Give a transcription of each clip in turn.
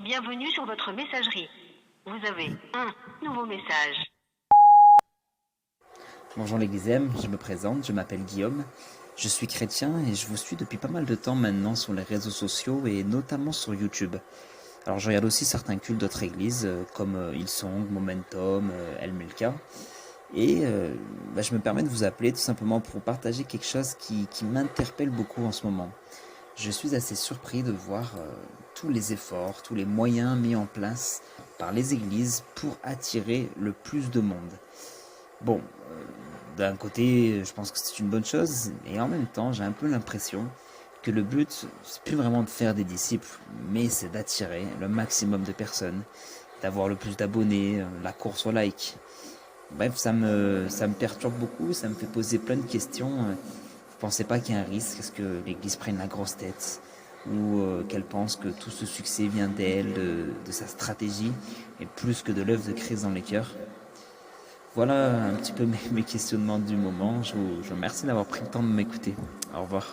Bienvenue sur votre messagerie. Vous avez un nouveau message. Bonjour l'Église M, je me présente, je m'appelle Guillaume, je suis chrétien et je vous suis depuis pas mal de temps maintenant sur les réseaux sociaux et notamment sur YouTube. Alors je regarde aussi certains cultes d'autres églises comme Hillsong, Momentum, El Melka et je me permets de vous appeler tout simplement pour partager quelque chose qui m'interpelle beaucoup en ce moment. Je suis assez surpris de voir tous les efforts, tous les moyens mis en place par les églises pour attirer le plus de monde. Bon, d'un côté, je pense que c'est une bonne chose, et en même temps, j'ai un peu l'impression que le but, c'est plus vraiment de faire des disciples, mais c'est d'attirer le maximum de personnes, d'avoir le plus d'abonnés, la course au like. Bref, ça me perturbe beaucoup, ça me fait poser plein de questions. Vous pensez pas qu'il y a un risque? Est-ce que l'Église prenne la grosse tête? Ou qu'elle pense que tout ce succès vient d'elle, de sa stratégie, et plus que de l'œuvre de Christ dans les cœurs? Voilà un petit peu mes questionnements du moment. Je vous remercie d'avoir pris le temps de m'écouter. Au revoir.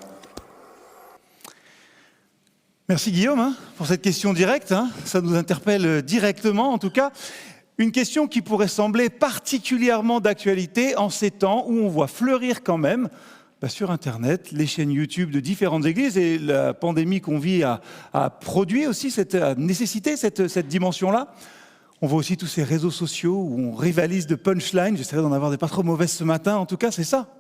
Merci Guillaume pour cette question directe. Ça nous interpelle directement en tout cas. Une question qui pourrait sembler particulièrement d'actualité en ces temps où on voit fleurir quand même sur Internet les chaînes YouTube de différentes églises, et la pandémie qu'on vit a produit aussi a nécessité cette dimension-là. On voit aussi tous ces réseaux sociaux où on rivalise de punchlines. J'essaierai d'en avoir des pas trop mauvaises ce matin. En tout cas, c'est ça.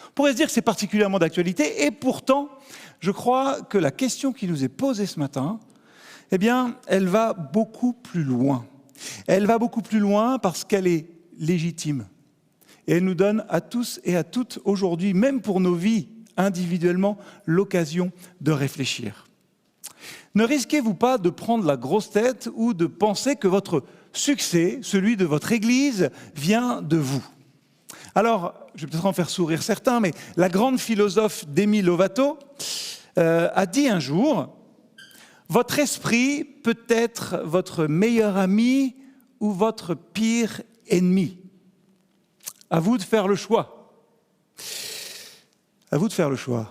On pourrait se dire que c'est particulièrement d'actualité. Et pourtant, je crois que la question qui nous est posée ce matin, elle va beaucoup plus loin. Elle va beaucoup plus loin parce qu'elle est légitime. Et elle nous donne à tous et à toutes aujourd'hui, même pour nos vies individuellement, l'occasion de réfléchir. Ne risquez-vous pas de prendre la grosse tête ou de penser que votre succès, celui de votre Église, vient de vous? Alors, je vais peut-être en faire sourire certains, mais la grande philosophe Demi Lovato a dit un jour « Votre esprit peut être votre meilleur ami ou votre pire ennemi. À vous de faire le choix. » À vous de faire le choix.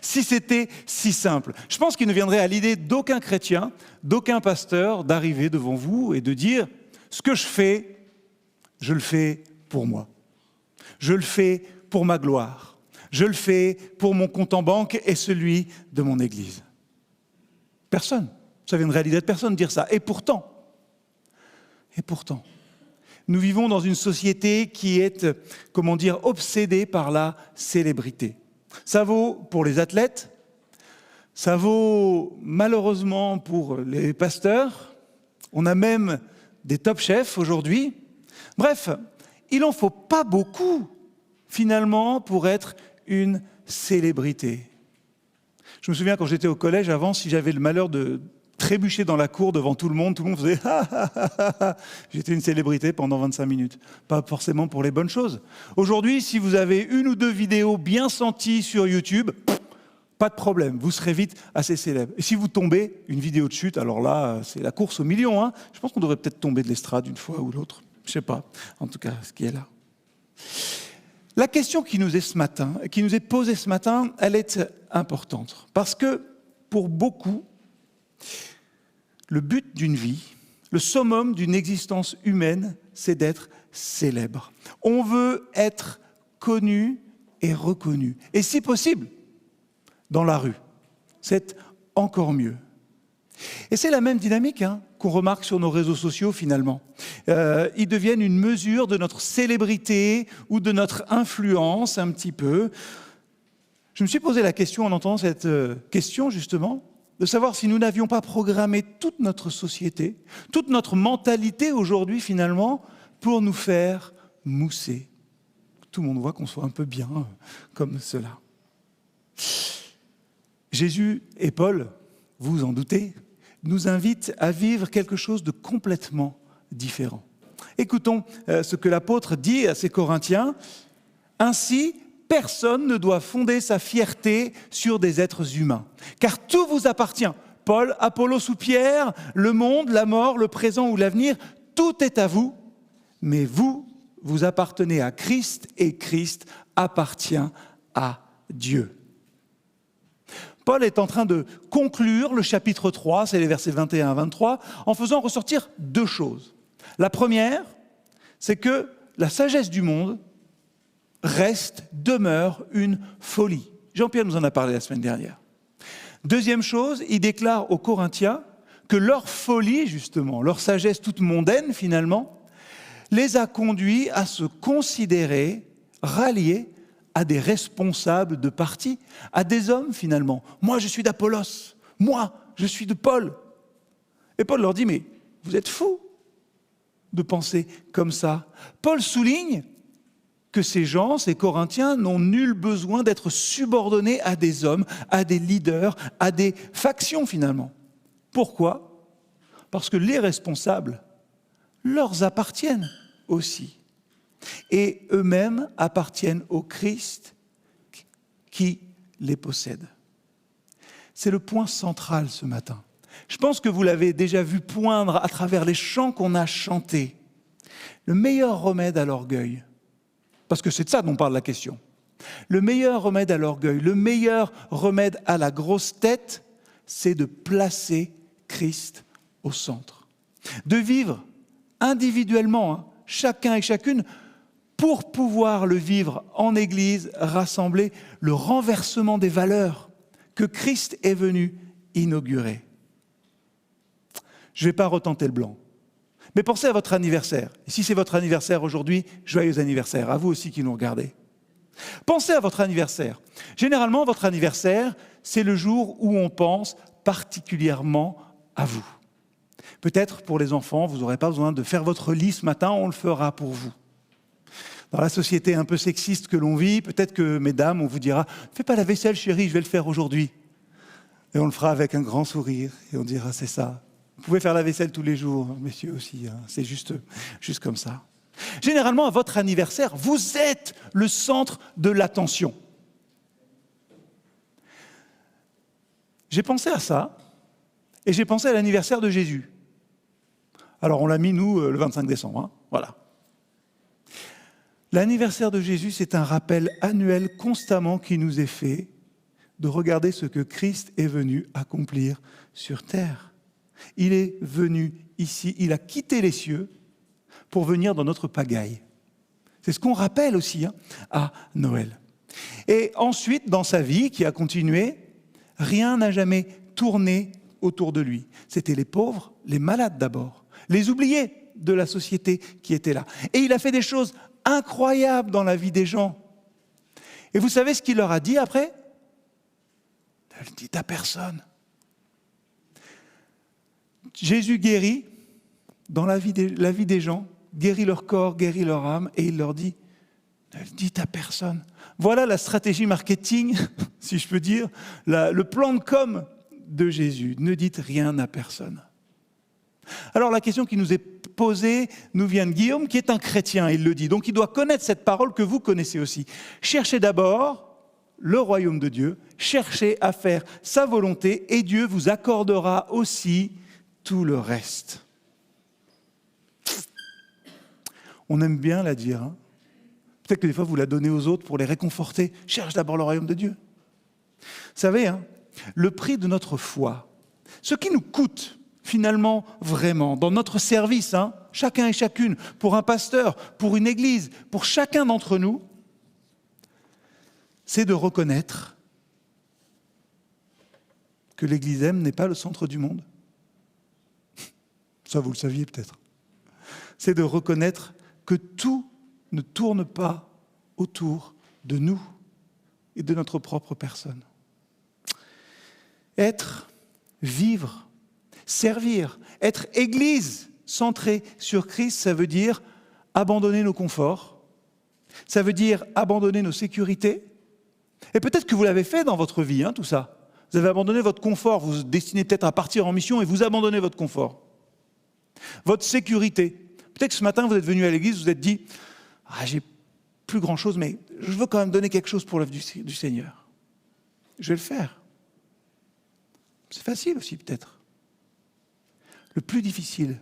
Si c'était si simple. Je pense qu'il ne viendrait à l'idée d'aucun chrétien, d'aucun pasteur, d'arriver devant vous et de dire « Ce que je le fais pour moi. Je le fais pour ma gloire. Je le fais pour mon compte en banque et celui de mon Église. » Personne. Ça viendrait à l'idée de personne de dire ça. Et pourtant, nous vivons dans une société qui est, obsédée par la célébrité. Ça vaut pour les athlètes, ça vaut malheureusement pour les pasteurs, on a même des top chefs aujourd'hui. Bref, il n'en faut pas beaucoup finalement pour être une célébrité. Je me souviens quand j'étais au collège avant, si j'avais le malheur de trébucher dans la cour devant tout le monde faisait « ah ah ah ah ». J'étais une célébrité pendant 25 minutes. Pas forcément pour les bonnes choses. Aujourd'hui, si vous avez une ou deux vidéos bien senties sur YouTube, pas de problème, vous serez vite assez célèbre. Et si vous tombez, une vidéo de chute, alors là, c'est la course au million. Je pense qu'on devrait peut-être tomber de l'estrade une fois ou l'autre. Je sais pas, en tout cas, ce qui est là. La question qui nous est posée ce matin, elle est importante. Parce que, pour beaucoup, le but d'une vie, le summum d'une existence humaine, c'est d'être célèbre. On veut être connu et reconnu. Et si possible, dans la rue. C'est encore mieux. Et c'est la même dynamique qu'on remarque sur nos réseaux sociaux finalement. Ils deviennent une mesure de notre célébrité ou de notre influence un petit peu. Je me suis posé la question en entendant cette question justement, de savoir si nous n'avions pas programmé toute notre société, toute notre mentalité aujourd'hui finalement, pour nous faire mousser. Tout le monde voit qu'on soit un peu bien comme cela. Jésus et Paul, vous vous en doutez, nous invitent à vivre quelque chose de complètement différent. Écoutons ce que l'apôtre dit à ses Corinthiens. « Ainsi, personne ne doit fonder sa fierté sur des êtres humains, car tout vous appartient. Paul, Apollos ou Pierre, le monde, la mort, le présent ou l'avenir, tout est à vous, mais vous, vous appartenez à Christ et Christ appartient à Dieu. » Paul est en train de conclure le chapitre 3, c'est les versets 21 à 23, en faisant ressortir deux choses. La première, c'est que la sagesse du monde demeure une folie. Jean-Pierre nous en a parlé la semaine dernière. Deuxième chose, il déclare aux Corinthiens que leur folie, justement, leur sagesse toute mondaine finalement, les a conduits à se considérer ralliés à des responsables de parti, à des hommes finalement. Moi je suis d'Apollos, moi je suis de Paul. Et Paul leur dit, mais vous êtes fous de penser comme ça. Paul souligne que ces gens, ces Corinthiens, n'ont nul besoin d'être subordonnés à des hommes, à des leaders, à des factions finalement. Pourquoi ? Parce que les responsables leur appartiennent aussi. Et eux-mêmes appartiennent au Christ qui les possède. C'est le point central ce matin. Je pense que vous l'avez déjà vu poindre à travers les chants qu'on a chantés. Le meilleur remède à l'orgueil, parce que c'est de ça dont parle la question. Le meilleur remède à l'orgueil, le meilleur remède à la grosse tête, c'est de placer Christ au centre. De vivre individuellement, chacun et chacune, pour pouvoir le vivre en Église, rassembler le renversement des valeurs que Christ est venu inaugurer. Je ne vais pas retenter le blanc, mais pensez à votre anniversaire. Et si c'est votre anniversaire aujourd'hui, joyeux anniversaire, à vous aussi qui nous regardez. Pensez à votre anniversaire. Généralement, votre anniversaire, c'est le jour où on pense particulièrement à vous. Peut-être pour les enfants, vous n'aurez pas besoin de faire votre lit ce matin, on le fera pour vous. Dans la société un peu sexiste que l'on vit, peut-être que, mesdames, on vous dira « Fais pas la vaisselle, chérie, je vais le faire aujourd'hui. » Et on le fera avec un grand sourire, et on dira « C'est ça. Vous pouvez faire la vaisselle tous les jours, messieurs aussi, hein. C'est juste comme ça. » Généralement, à votre anniversaire, vous êtes le centre de l'attention. J'ai pensé à ça, et j'ai pensé à l'anniversaire de Jésus. Alors, on l'a mis, nous, le 25 décembre, hein. Voilà. L'anniversaire de Jésus, c'est un rappel annuel constamment qui nous est fait de regarder ce que Christ est venu accomplir sur terre. Il est venu ici, il a quitté les cieux pour venir dans notre pagaille. C'est ce qu'on rappelle aussi à Noël. Et ensuite, dans sa vie qui a continué, rien n'a jamais tourné autour de lui. C'était les pauvres, les malades d'abord, les oubliés de la société qui étaient là. Et il a fait des choses incroyables dans la vie des gens. Et vous savez ce qu'il leur a dit après ? Ne le dites à personne. Jésus guérit dans la vie des gens, guérit leur corps, guérit leur âme, et il leur dit, ne le dites à personne. Voilà la stratégie marketing, si je peux dire, le plan de com de Jésus. Ne dites rien à personne. Alors la question qui nous est posée nous vient de Guillaume, qui est un chrétien, il le dit. Donc il doit connaître cette parole que vous connaissez aussi. Cherchez d'abord le royaume de Dieu, cherchez à faire sa volonté, et Dieu vous accordera aussi tout le reste. On aime bien la dire, hein. Peut-être que des fois vous la donnez aux autres pour les réconforter. Cherche d'abord le royaume de Dieu. Vous savez, hein, le prix de notre foi, ce qui nous coûte finalement vraiment dans notre service, hein, chacun et chacune, pour un pasteur, pour une église, pour chacun d'entre nous, c'est de reconnaître que l'église M n'est pas le centre du monde. Ça, vous le saviez peut-être. C'est de reconnaître que tout ne tourne pas autour de nous et de notre propre personne. Être, vivre, servir, être église centrée sur Christ, ça veut dire abandonner nos conforts, ça veut dire abandonner nos sécurités. Et peut-être que vous l'avez fait dans votre vie, hein, tout ça. Vous avez abandonné votre confort, vous vous destinez peut-être à partir en mission et vous abandonnez votre confort. Votre sécurité. Peut-être que ce matin, vous êtes venu à l'église, vous vous êtes dit « Ah, j'ai plus grand-chose, mais je veux quand même donner quelque chose pour l'œuvre du Seigneur. Je vais le faire. » C'est facile aussi, peut-être. Le plus difficile,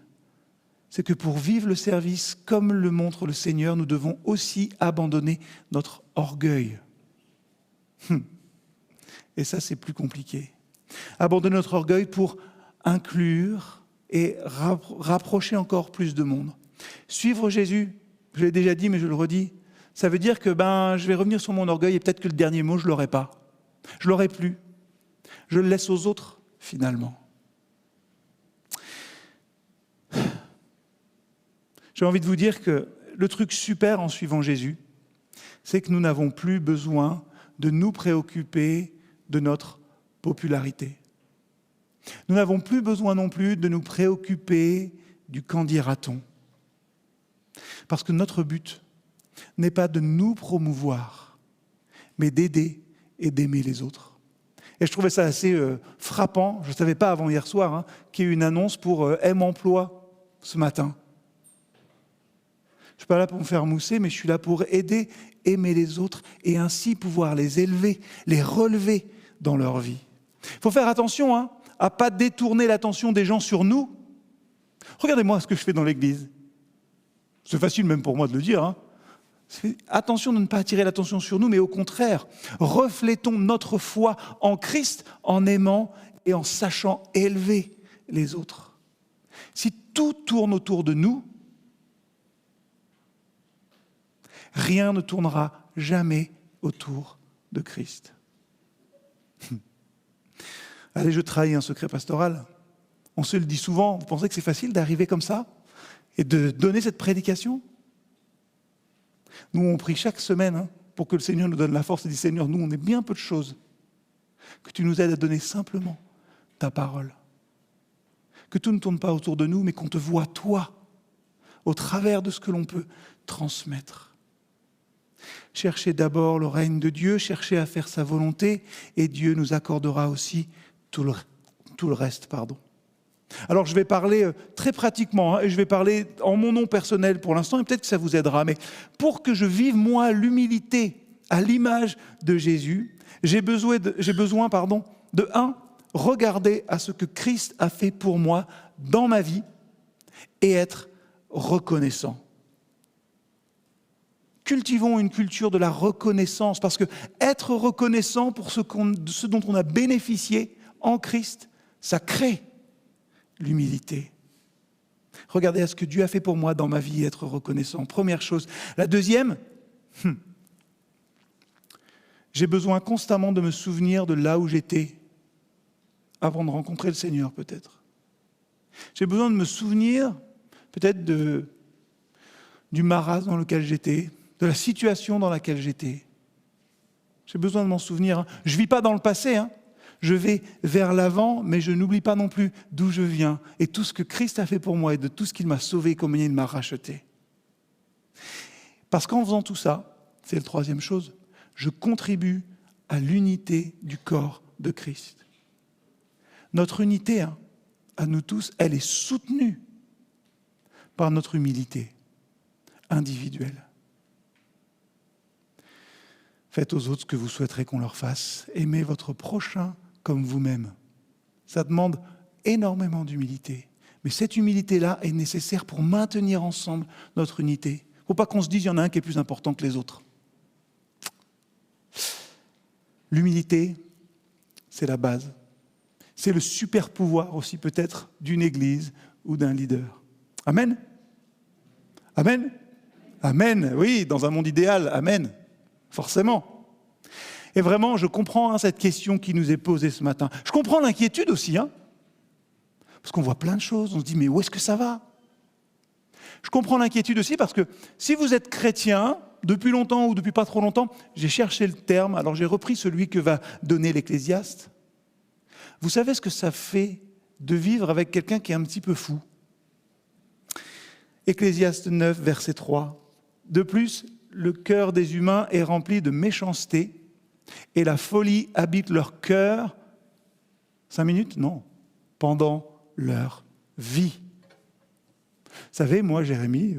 c'est que pour vivre le service comme le montre le Seigneur, nous devons aussi abandonner notre orgueil. Et ça, c'est plus compliqué. Abandonner notre orgueil pour inclure et rapprocher encore plus de monde. Suivre Jésus, je l'ai déjà dit, mais je le redis, ça veut dire que je vais revenir sur mon orgueil et peut-être que le dernier mot, je ne l'aurai pas. Je ne l'aurai plus. Je le laisse aux autres, finalement. J'ai envie de vous dire que le truc super en suivant Jésus, c'est que nous n'avons plus besoin de nous préoccuper de notre popularité. Nous n'avons plus besoin non plus de nous préoccuper du qu'en dira-t-on. Parce que notre but n'est pas de nous promouvoir, mais d'aider et d'aimer les autres. Et je trouvais ça assez frappant, je ne savais pas avant hier soir, qu'il y ait eu une annonce pour M-Emploi ce matin. Je ne suis pas là pour me faire mousser, mais je suis là pour aider, aimer les autres et ainsi pouvoir les élever, les relever dans leur vie. Il faut faire attention à ne pas détourner l'attention des gens sur nous. Regardez-moi ce que je fais dans l'église. C'est facile même pour moi de le dire. Attention de ne pas attirer l'attention sur nous, mais au contraire, reflétons notre foi en Christ en aimant et en sachant élever les autres. Si tout tourne autour de nous, rien ne tournera jamais autour de Christ. Allez, je trahis un secret pastoral. On se le dit souvent. Vous pensez que c'est facile d'arriver comme ça et de donner cette prédication? Nous, on prie chaque semaine pour que le Seigneur nous donne la force et dit, Seigneur, nous, on est bien peu de choses. Que tu nous aides à donner simplement ta parole. Que tout ne tourne pas autour de nous, mais qu'on te voit, toi, au travers de ce que l'on peut transmettre. Cherchez d'abord le règne de Dieu, cherchez à faire sa volonté, et Dieu nous accordera aussi tout le reste. Alors je vais parler très pratiquement, et je vais parler en mon nom personnel pour l'instant, et peut-être que ça vous aidera, mais pour que je vive moi l'humilité à l'image de Jésus, j'ai besoin de regarder à ce que Christ a fait pour moi dans ma vie et être reconnaissant. Cultivons une culture de la reconnaissance, parce que être reconnaissant pour ce dont on a bénéficié en Christ, ça crée l'humilité. Regardez à ce que Dieu a fait pour moi dans ma vie et être reconnaissant. Première chose. La deuxième, j'ai besoin constamment de me souvenir de là où j'étais avant de rencontrer le Seigneur, peut-être. J'ai besoin de me souvenir peut-être du marasme dans lequel j'étais, de la situation dans laquelle j'étais. J'ai besoin de m'en souvenir. Je ne vis pas dans le passé, Je vais vers l'avant, mais je n'oublie pas non plus d'où je viens et tout ce que Christ a fait pour moi et de tout ce qu'il m'a sauvé, combien il m'a racheté. Parce qu'en faisant tout ça, c'est la troisième chose, je contribue à l'unité du corps de Christ. Notre unité, à nous tous, elle est soutenue par notre humilité individuelle. Faites aux autres ce que vous souhaiterez qu'on leur fasse. Aimez votre prochain comme vous-même. Ça demande énormément d'humilité. Mais cette humilité-là est nécessaire pour maintenir ensemble notre unité. Il ne faut pas qu'on se dise qu'il y en a un qui est plus important que les autres. L'humilité, c'est la base. C'est le super pouvoir aussi peut-être d'une église ou d'un leader. Amen? Amen? Amen, oui, dans un monde idéal, amen. Forcément. Et vraiment, je comprends cette question qui nous est posée ce matin. Je comprends l'inquiétude aussi, parce qu'on voit plein de choses, on se dit, mais où est-ce que ça va? Je comprends l'inquiétude aussi parce que si vous êtes chrétien, depuis longtemps ou depuis pas trop longtemps, j'ai cherché le terme, alors j'ai repris celui que va donner l'Ecclésiaste. Vous savez ce que ça fait de vivre avec quelqu'un qui est un petit peu fou? Ecclésiaste 9, verset 3. De plus, le cœur des humains est rempli de méchanceté et la folie habite leur cœur. 5 minutes? Non. Pendant leur vie. Vous savez, moi, Jérémie,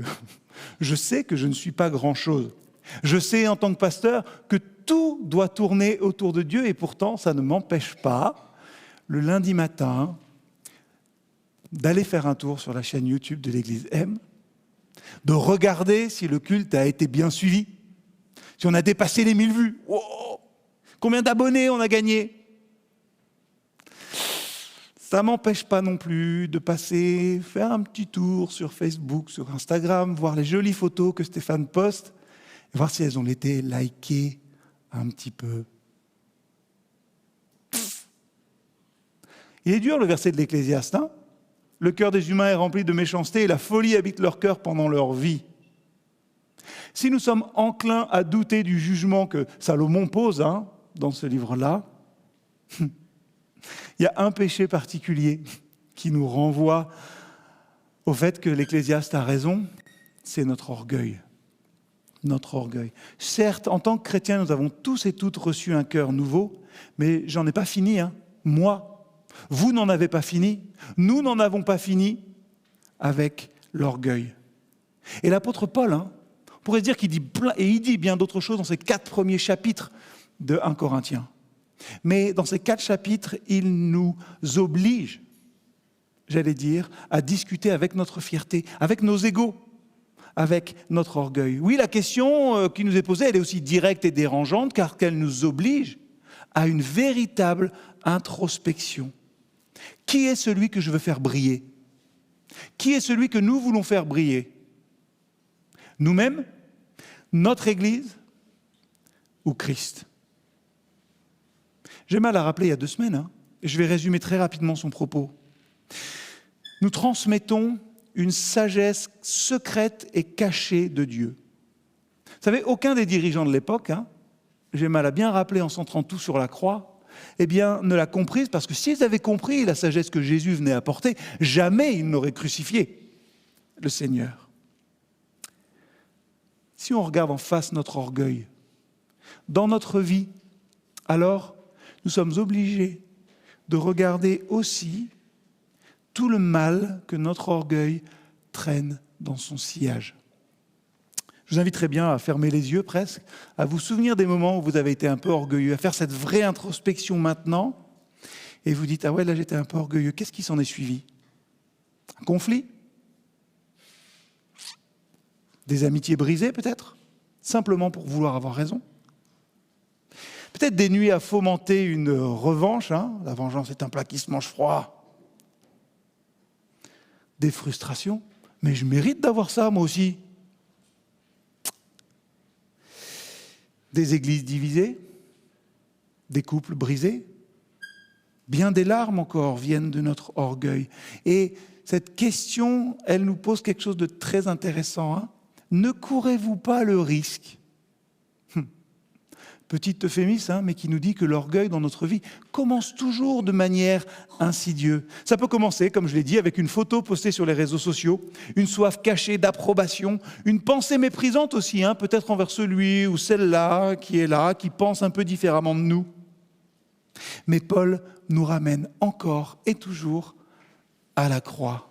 je sais que je ne suis pas grand-chose. Je sais en tant que pasteur que tout doit tourner autour de Dieu et pourtant, ça ne m'empêche pas, le lundi matin, d'aller faire un tour sur la chaîne YouTube de l'Église M, de regarder si le culte a été bien suivi, si on a dépassé les 1000 vues, combien d'abonnés on a gagné, Ça ne m'empêche pas non plus de passer, faire un petit tour sur Facebook, sur Instagram, voir les jolies photos que Stéphane poste, et voir si elles ont été likées un petit peu. Il est dur le verset de l'Ecclésiaste, hein ? Le cœur des humains est rempli de méchanceté et la folie habite leur cœur pendant leur vie. Si nous sommes enclins à douter du jugement que Salomon pose dans ce livre-là, il y a un péché particulier qui nous renvoie au fait que l'Ecclésiaste a raison, c'est notre orgueil. Notre orgueil. Certes, en tant que chrétiens, nous avons tous et toutes reçu un cœur nouveau, mais j'en ai pas fini, moi. Vous n'en avez pas fini, nous n'en avons pas fini avec l'orgueil. Et l'apôtre Paul, on pourrait dire qu'il dit plein, et il dit bien d'autres choses dans ces 4 premiers chapitres de 1 Corinthiens. Mais dans ces 4 chapitres, il nous oblige, j'allais dire, à discuter avec notre fierté, avec nos égos, avec notre orgueil. Oui, la question qui nous est posée, elle est aussi directe et dérangeante, car qu'elle nous oblige à une véritable introspection. Qui est celui que je veux faire briller ? Qui est celui que nous voulons faire briller ? Nous-mêmes, notre Église ou Christ ? J'ai mal à rappeler il y a 2 semaines, et je vais résumer très rapidement son propos. Nous transmettons une sagesse secrète et cachée de Dieu. Vous savez, aucun des dirigeants de l'époque, j'ai mal à bien rappeler en centrant tout sur la croix, ne l'a comprise, parce que s'ils avaient compris la sagesse que Jésus venait apporter, jamais ils n'auraient crucifié le Seigneur. Si on regarde en face notre orgueil, dans notre vie, alors nous sommes obligés de regarder aussi tout le mal que notre orgueil traîne dans son sillage. Je vous inviterai bien à fermer les yeux presque, à vous souvenir des moments où vous avez été un peu orgueilleux, à faire cette vraie introspection maintenant, et vous dites « Ah ouais, là j'étais un peu orgueilleux ». Qu'est-ce qui s'en est suivi ? Un conflit ? Des amitiés brisées peut-être ? Simplement pour vouloir avoir raison ? Peut-être des nuits à fomenter une revanche, la vengeance est un plat qui se mange froid. Des frustrations, mais je mérite d'avoir ça moi aussi. Des églises divisées, des couples brisés, bien des larmes encore viennent de notre orgueil. Et cette question, elle nous pose quelque chose de très intéressant. Ne courez-vous pas le risque ? Petit euphémisme, mais qui nous dit que l'orgueil dans notre vie commence toujours de manière insidieuse. Ça peut commencer, comme je l'ai dit, avec une photo postée sur les réseaux sociaux, une soif cachée d'approbation, une pensée méprisante aussi, peut-être envers celui ou celle-là, qui pense un peu différemment de nous. Mais Paul nous ramène encore et toujours à la croix.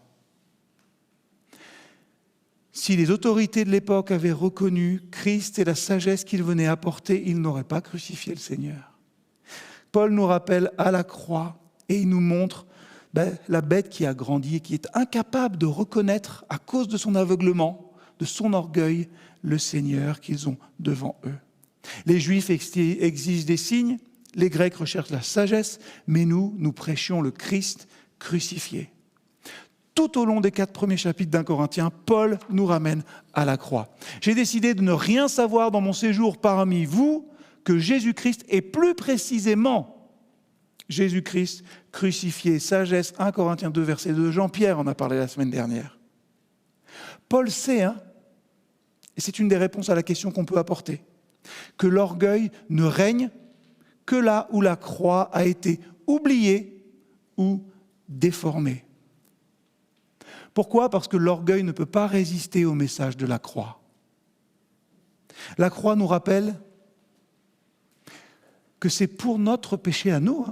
Si les autorités de l'époque avaient reconnu Christ et la sagesse qu'il venait apporter, ils n'auraient pas crucifié le Seigneur. Paul nous rappelle à la croix et il nous montre la bête qui a grandi et qui est incapable de reconnaître, à cause de son aveuglement, de son orgueil, le Seigneur qu'ils ont devant eux. Les Juifs exigent des signes, les Grecs recherchent la sagesse, mais nous prêchions le Christ crucifié. Tout au long des 4 premiers chapitres d'1 Corinthiens, Paul nous ramène à la croix. J'ai décidé de ne rien savoir dans mon séjour parmi vous que Jésus-Christ, et plus précisément Jésus-Christ crucifié. Sagesse, 1 Corinthiens 2, verset 2. Jean-Pierre en a parlé la semaine dernière. Paul sait, et c'est une des réponses à la question qu'on peut apporter, que l'orgueil ne règne que là où la croix a été oubliée ou déformée. Pourquoi ? Parce que l'orgueil ne peut pas résister au message de la croix. La croix nous rappelle que c'est pour notre péché à nous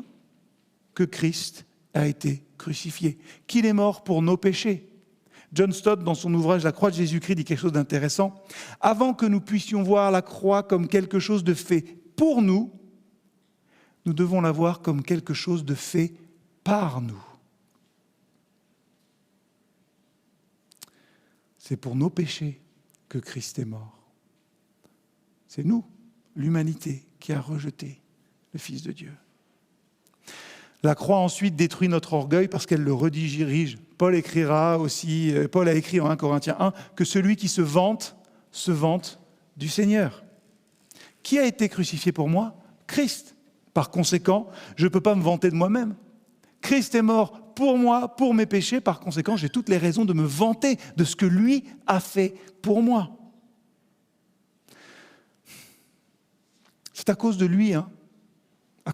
que Christ a été crucifié, qu'il est mort pour nos péchés. John Stott, dans son ouvrage « La croix de Jésus-Christ », dit quelque chose d'intéressant. Avant que nous puissions voir la croix comme quelque chose de fait pour nous, nous devons la voir comme quelque chose de fait par nous. C'est pour nos péchés que Christ est mort. C'est nous, l'humanité, qui a rejeté le Fils de Dieu. La croix ensuite détruit notre orgueil parce qu'elle le redirige. Paul a écrit en 1 Corinthiens 1 que celui qui se vante du Seigneur. Qui a été crucifié pour moi ? Christ. Par conséquent, je ne peux pas me vanter de moi-même. Christ est mort pour moi, pour mes péchés. Par conséquent, j'ai toutes les raisons de me vanter de ce que lui a fait pour moi. C'est à cause de lui, à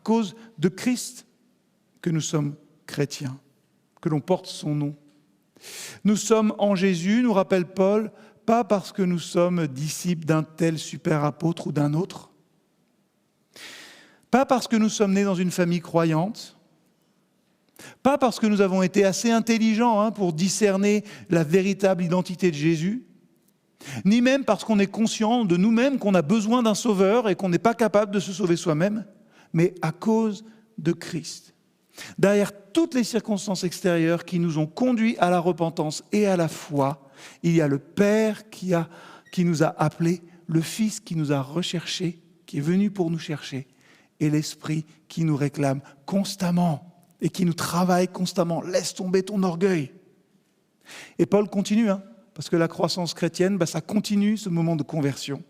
cause de Christ, que nous sommes chrétiens, que l'on porte son nom. Nous sommes en Jésus, nous rappelle Paul, pas parce que nous sommes disciples d'un tel super apôtre ou d'un autre, pas parce que nous sommes nés dans une famille croyante, pas parce que nous avons été assez intelligents pour discerner la véritable identité de Jésus, ni même parce qu'on est conscient de nous-mêmes qu'on a besoin d'un sauveur et qu'on n'est pas capable de se sauver soi-même, mais à cause de Christ. Derrière toutes les circonstances extérieures qui nous ont conduits à la repentance et à la foi, il y a le Père qui nous a appelés, le Fils qui nous a recherchés, qui est venu pour nous chercher, et l'Esprit qui nous réclame constamment et qui nous travaille constamment. Laisse tomber ton orgueil. Et Paul continue, parce que la croissance chrétienne, ça continue ce moment de conversion.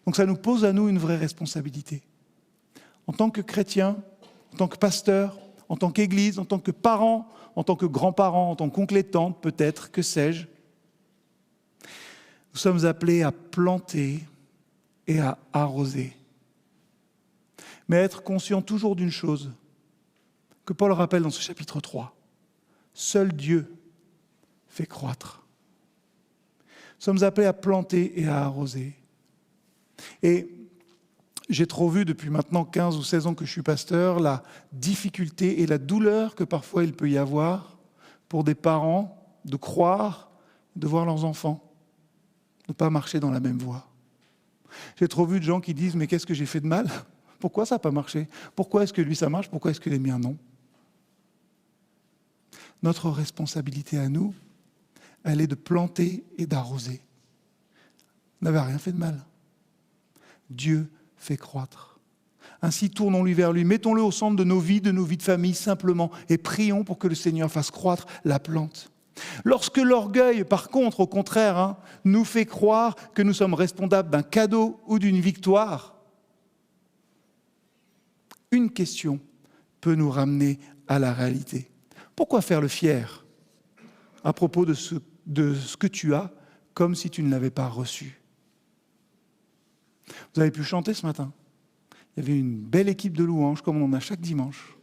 Donc ça nous pose à nous une vraie responsabilité. En tant que chrétien, en tant que pasteur, en tant qu'église, en tant que parents, en tant que grands-parents, en tant qu'oncles et tantes, peut-être, que sais-je, nous sommes appelés à planter et à arroser. Mais être conscient toujours d'une chose, que Paul rappelle dans ce chapitre 3. Seul Dieu fait croître. Nous sommes appelés à planter et à arroser. Et j'ai trop vu depuis maintenant 15 ou 16 ans que je suis pasteur, la difficulté et la douleur que parfois il peut y avoir pour des parents de croire, de voir leurs enfants ne pas marcher dans la même voie. J'ai trop vu de gens qui disent « mais qu'est-ce que j'ai fait de mal ? Pourquoi ça n'a pas marché ? Pourquoi est-ce que lui ça marche ? Pourquoi est-ce que les miens non ?» Notre responsabilité à nous, elle est de planter et d'arroser. Vous n'avez rien fait de mal. Dieu fait croître. Ainsi, tournons-lui vers lui, mettons-le au centre de nos vies de famille simplement, et prions pour que le Seigneur fasse croître la plante. Lorsque l'orgueil, par contre, au contraire, nous fait croire que nous sommes responsables d'un cadeau ou d'une victoire, une question peut nous ramener à la réalité. Pourquoi faire le fier à propos de ce que tu as, comme si tu ne l'avais pas reçu ? Vous avez pu chanter ce matin. Il y avait une belle équipe de louanges, comme on en a chaque dimanche.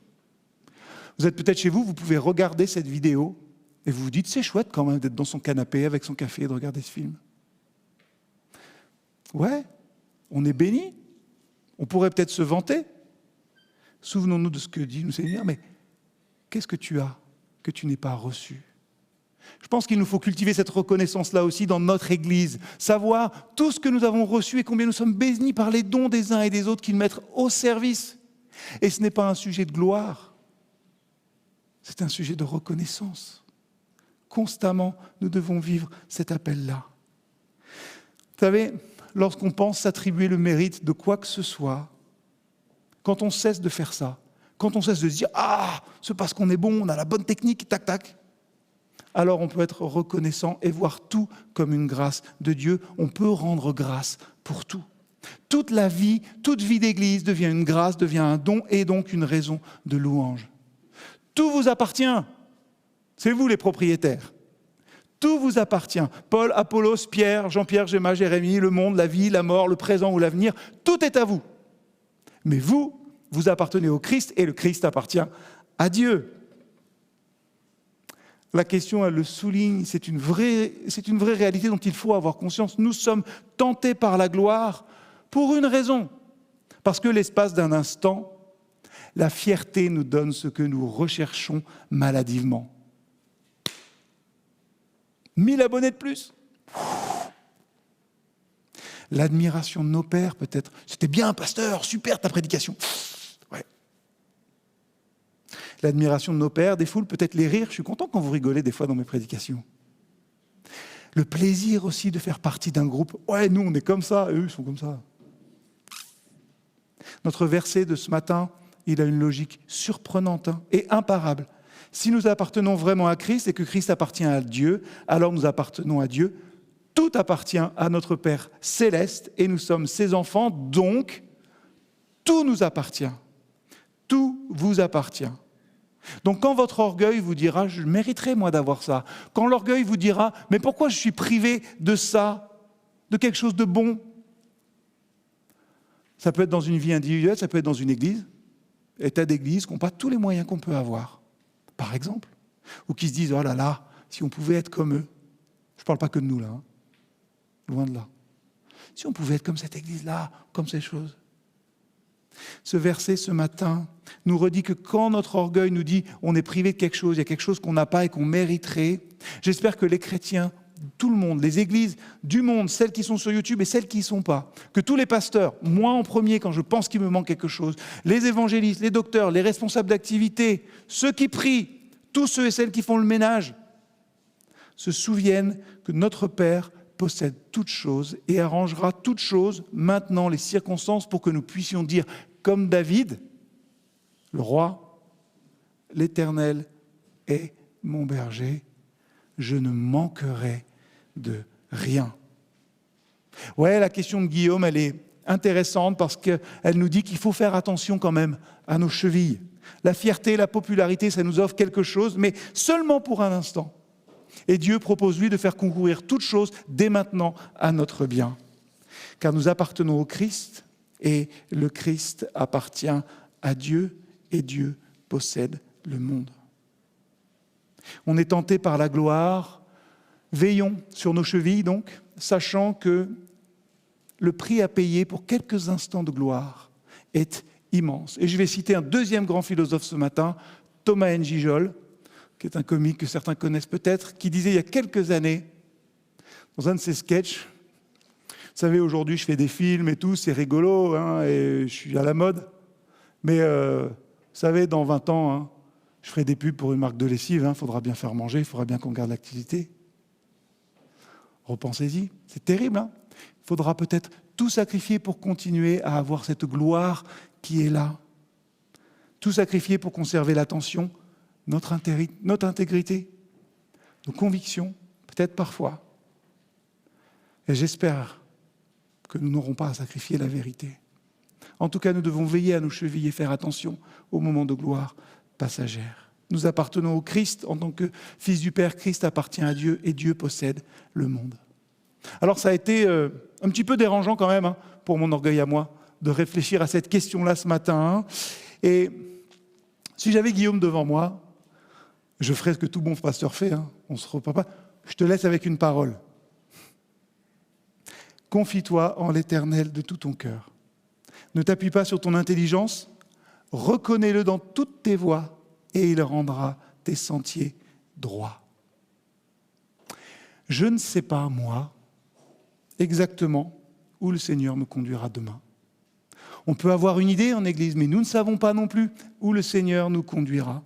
Vous êtes peut-être chez vous, vous pouvez regarder cette vidéo et vous vous dites, c'est chouette quand même d'être dans son canapé avec son café et de regarder ce film. Ouais, on est bénis. On pourrait peut-être se vanter. Souvenons-nous de ce que dit le Seigneur, mais qu'est-ce que tu as que tu n'aies pas reçu ? Je pense qu'il nous faut cultiver cette reconnaissance-là aussi dans notre Église, savoir tout ce que nous avons reçu et combien nous sommes bénis par les dons des uns et des autres qu'ils mettent au service. Et ce n'est pas un sujet de gloire, c'est un sujet de reconnaissance. Constamment, nous devons vivre cet appel-là. Vous savez, lorsqu'on pense s'attribuer le mérite de quoi que ce soit, quand on cesse de faire ça, quand on cesse de se dire « Ah, c'est parce qu'on est bon, on a la bonne technique, tac, tac », alors on peut être reconnaissant et voir tout comme une grâce de Dieu. On peut rendre grâce pour tout. Toute vie d'église devient une grâce, devient un don et donc une raison de louange. Tout vous appartient. C'est vous les propriétaires. Tout vous appartient. Paul, Apollos, Pierre, Jean-Pierre, Gemma, Jérémie, le monde, la vie, la mort, le présent ou l'avenir, tout est à vous. Mais vous appartenez au Christ et le Christ appartient à Dieu. La question, elle le souligne, c'est une vraie réalité dont il faut avoir conscience. Nous sommes tentés par la gloire pour une raison. Parce que l'espace d'un instant, la fierté nous donne ce que nous recherchons maladivement. 1000 abonnés de plus. L'admiration de nos pères, peut-être. C'était bien, pasteur, super ta prédication. Ouais. L'admiration de nos pères, des foules, peut-être les rires. Je suis content quand vous rigolez des fois dans mes prédications. Le plaisir aussi de faire partie d'un groupe. Ouais, nous, on est comme ça, eux, ils sont comme ça. Notre verset de ce matin il a une logique surprenante et imparable. Si nous appartenons vraiment à Christ et que Christ appartient à Dieu, alors nous appartenons à Dieu. Tout appartient à notre Père céleste et nous sommes ses enfants, donc tout nous appartient. Tout vous appartient. Donc quand votre orgueil vous dira « je mériterais moi d'avoir ça », quand l'orgueil vous dira « mais pourquoi je suis privé de ça, de quelque chose de bon ?» Ça peut être dans une vie individuelle, ça peut être dans une église, et tas d'églises qui n'ont pas tous les moyens qu'on peut avoir, par exemple, ou qui se disent « oh là là, si on pouvait être comme eux ». Je ne parle pas que de nous là, loin de là. Si on pouvait être comme cette église-là, comme ces choses. Ce verset, ce matin, nous redit que quand notre orgueil nous dit on est privé de quelque chose, il y a quelque chose qu'on n'a pas et qu'on mériterait, j'espère que les chrétiens, tout le monde, les églises du monde, celles qui sont sur YouTube et celles qui n'y sont pas, que tous les pasteurs, moi en premier quand je pense qu'il me manque quelque chose, les évangélistes, les docteurs, les responsables d'activité, ceux qui prient, tous ceux et celles qui font le ménage, se souviennent que notre Père possède toutes choses et arrangera toutes choses maintenant, les circonstances, pour que nous puissions dire, comme David, le roi, l'Éternel est mon berger, je ne manquerai de rien. Ouais, la question de Guillaume, elle est intéressante parce qu'elle nous dit qu'il faut faire attention quand même à nos chevilles. La fierté, la popularité, ça nous offre quelque chose, mais seulement pour un instant. Et Dieu propose, lui, de faire concourir toutes choses dès maintenant à notre bien. Car nous appartenons au Christ et le Christ appartient à Dieu et Dieu possède le monde. On est tenté par la gloire, veillons sur nos chevilles donc, sachant que le prix à payer pour quelques instants de gloire est immense. Et je vais citer un deuxième grand philosophe ce matin, Thomas N. Gijol, qui est un comique que certains connaissent peut-être, qui disait il y a quelques années, dans un de ses sketchs, vous savez, aujourd'hui je fais des films et tout, c'est rigolo, et je suis à la mode, mais vous savez, dans 20 ans, je ferai des pubs pour une marque de lessive, il faudra bien faire manger, il faudra bien qu'on garde l'activité. Repensez-y, c'est terrible. Il faudra peut-être tout sacrifier pour continuer à avoir cette gloire qui est là. Tout sacrifier pour conserver l'attention, notre intégrité, nos convictions, peut-être parfois. Et j'espère que nous n'aurons pas à sacrifier la vérité. En tout cas, nous devons veiller à nos chevilles et faire attention aux moments de gloire passagère. Nous appartenons au Christ en tant que fils du Père. Christ appartient à Dieu et Dieu possède le monde. Alors ça a été un petit peu dérangeant quand même pour mon orgueil à moi de réfléchir à cette question-là ce matin. Et si j'avais Guillaume devant moi, je ferais ce que tout bon pasteur fait, on se reprend pas. Je te laisse avec une parole. Confie-toi en l'Éternel de tout ton cœur. Ne t'appuie pas sur ton intelligence, reconnais-le dans toutes tes voies et il rendra tes sentiers droits. Je ne sais pas, moi, exactement où le Seigneur me conduira demain. On peut avoir une idée en Église, mais nous ne savons pas non plus où le Seigneur nous conduira.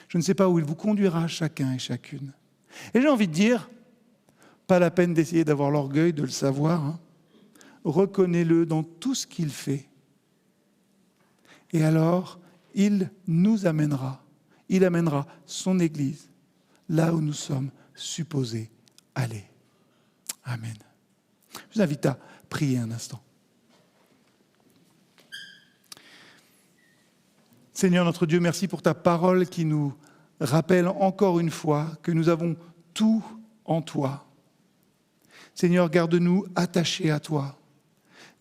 Je ne sais pas où il vous conduira chacun et chacune. Et j'ai envie de dire, pas la peine d'essayer d'avoir l'orgueil de le savoir, reconnais-le dans tout ce qu'il fait. Et alors, il nous amènera, il amènera son Église là où nous sommes supposés aller. Amen. Je vous invite à prier un instant. Seigneur notre Dieu, merci pour ta parole qui nous rappelle encore une fois que nous avons tout en toi. Seigneur, garde-nous attachés à toi.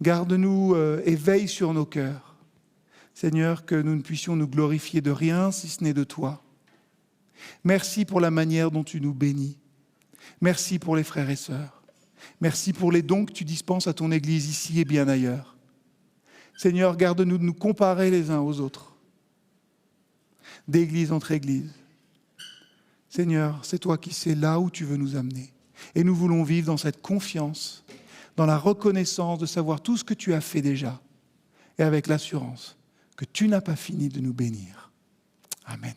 Garde-nous et veille sur nos cœurs. Seigneur, que nous ne puissions nous glorifier de rien si ce n'est de toi. Merci pour la manière dont tu nous bénis. Merci pour les frères et sœurs. Merci pour les dons que tu dispenses à ton Église ici et bien ailleurs. Seigneur, garde-nous de nous comparer les uns aux autres, d'église entre églises. Seigneur, c'est toi qui sais là où tu veux nous amener. Et nous voulons vivre dans cette confiance, dans la reconnaissance de savoir tout ce que tu as fait déjà, et avec l'assurance que tu n'as pas fini de nous bénir. Amen.